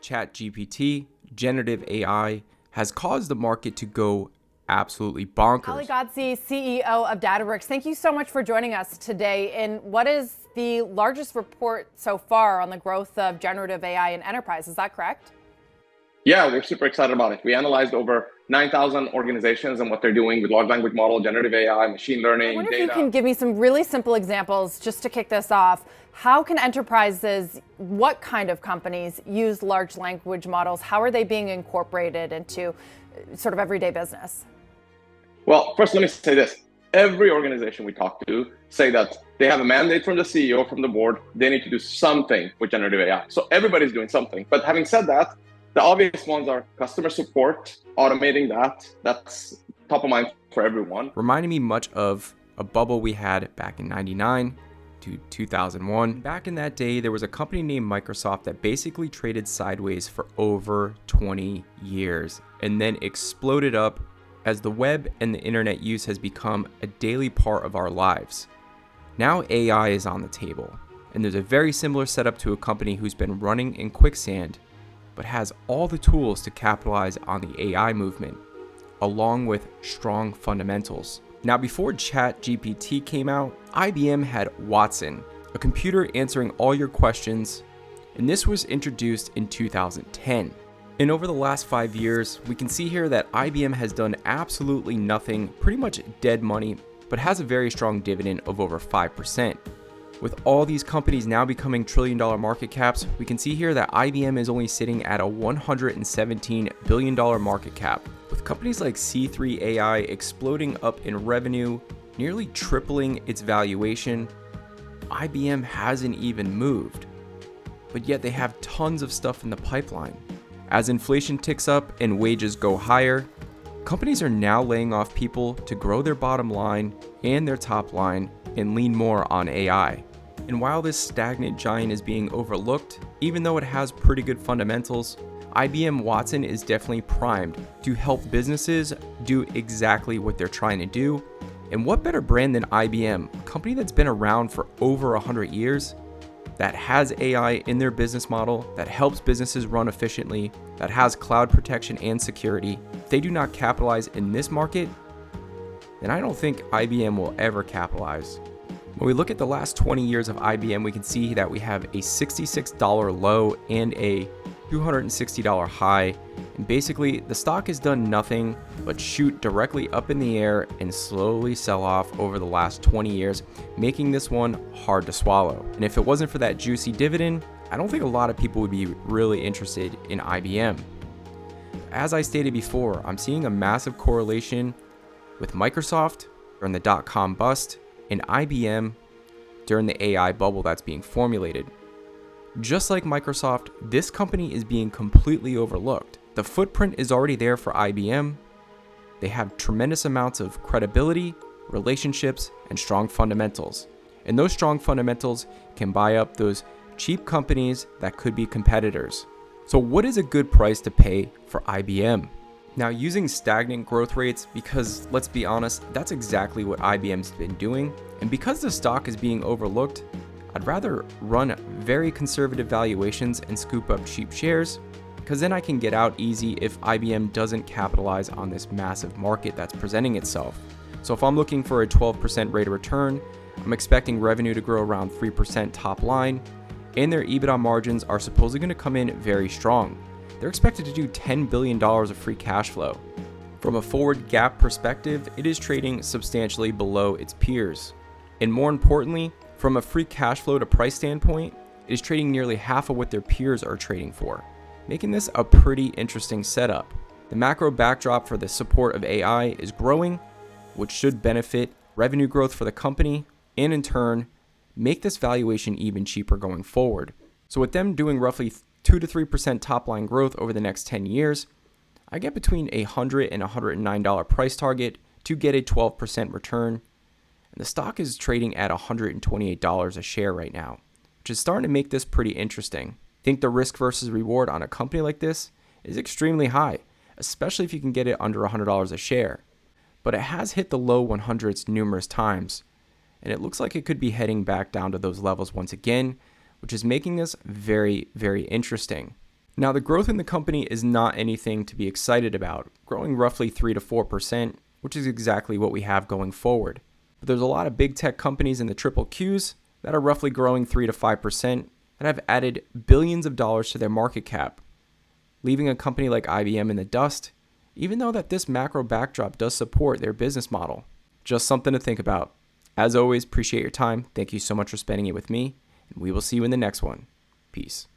ChatGPT, generative AI, has caused the market to go absolutely bonkers. Ali Ghodsi, CEO of Databricks, thank you so much for joining us today in what is the largest report so far on the growth of generative AI in enterprise. Is that correct? Yeah, we're super excited about it. We analyzed over 9,000 organizations and what they're doing with large language model, generative AI, machine learning, I wonder data. if you can give me some really simple examples just to kick this off. How can enterprises, what kind of companies use large language models? How are they being incorporated into sort of everyday business? Well, first, let me say this. Every organization we talk to say that they have a mandate from the CEO, from the board. They need to do something with generative AI. So everybody's doing something. But having said that, the obvious ones are customer support, automating that. That's top of mind for everyone. Reminding me much of a bubble we had back in 99 to 2001. Back in that day, there was a company named Microsoft that basically traded sideways for over 20 years and then exploded up as the web and the internet use has become a daily part of our lives. Now AI is on the table, and there's a very similar setup to a company who's been running in quicksand but has all the tools to capitalize on the AI movement, along with strong fundamentals. Now, before ChatGPT came out, IBM had Watson, a computer answering all your questions, and this was introduced in 2010. And over the last 5 years, we can see here that IBM has done absolutely nothing, pretty much dead money, but has a very strong dividend of over 5%. With all these companies now becoming trillion-dollar market caps, we can see here that IBM is only sitting at a $117 billion market cap. With companies like C3 AI exploding up in revenue, nearly tripling its valuation, IBM hasn't even moved. But yet they have tons of stuff in the pipeline. As inflation ticks up and wages go higher, companies are now laying off people to grow their bottom line and their top line and lean more on AI. And while this stagnant giant is being overlooked, even though it has pretty good fundamentals, IBM Watson is definitely primed to help businesses do exactly what they're trying to do. And what better brand than IBM, a company that's been around for over 100 years, that has AI in their business model, that helps businesses run efficiently, that has cloud protection and security. If they do not capitalize in this market, then I don't think IBM will ever capitalize. When we look at the last 20 years of IBM, we can see that we have a $66 low and a $260 high. And basically, the stock has done nothing but shoot directly up in the air and slowly sell off over the last 20 years, making this one hard to swallow. And if it wasn't for that juicy dividend, I don't think a lot of people would be really interested in IBM. As I stated before, I'm seeing a massive correlation with Microsoft during the dot-com bust and IBM during the AI bubble that's being formulated. Just like Microsoft, this company is being completely overlooked. The footprint is already there for IBM. They have tremendous amounts of credibility, relationships, and strong fundamentals. And those strong fundamentals can buy up those cheap companies that could be competitors. So what is a good price to pay for IBM? Now, using stagnant growth rates, because let's be honest, that's exactly what IBM's been doing. And because the stock is being overlooked, I'd rather run very conservative valuations and scoop up cheap shares, because then I can get out easy if IBM doesn't capitalize on this massive market that's presenting itself. So if I'm looking for a 12% rate of return, I'm expecting revenue to grow around 3% top line, and their EBITDA margins are supposedly going to come in very strong. They're expected to do $10 billion of free cash flow. From a forward gap perspective, it is trading substantially below its peers. And more importantly, from a free cash flow to price standpoint, it is trading nearly half of what their peers are trading for, making this a pretty interesting setup. The macro backdrop for the support of AI is growing, which should benefit revenue growth for the company, and in turn, make this valuation even cheaper going forward. So with them doing roughly 2 to 3% top line growth over the next 10 years, I get between a $100 and $109 price target to get a 12% return. And the stock is trading at $128 a share right now, which is starting to make this pretty interesting. I think the risk versus reward on a company like this is extremely high, especially if you can get it under $100 a share. But it has hit the low 100s numerous times, and it looks like it could be heading back down to those levels once again, which is making this very, very interesting. Now, the growth in the company is not anything to be excited about, growing roughly 3 to 4%, which is exactly what we have going forward. But there's a lot of big tech companies in the triple Qs that are roughly growing 3 to 5% that have added billions of dollars to their market cap, leaving a company like IBM in the dust, even though that this macro backdrop does support their business model. Just something to think about. As always, appreciate your time. Thank you so much for spending it with me, and we will see you in the next one. Peace.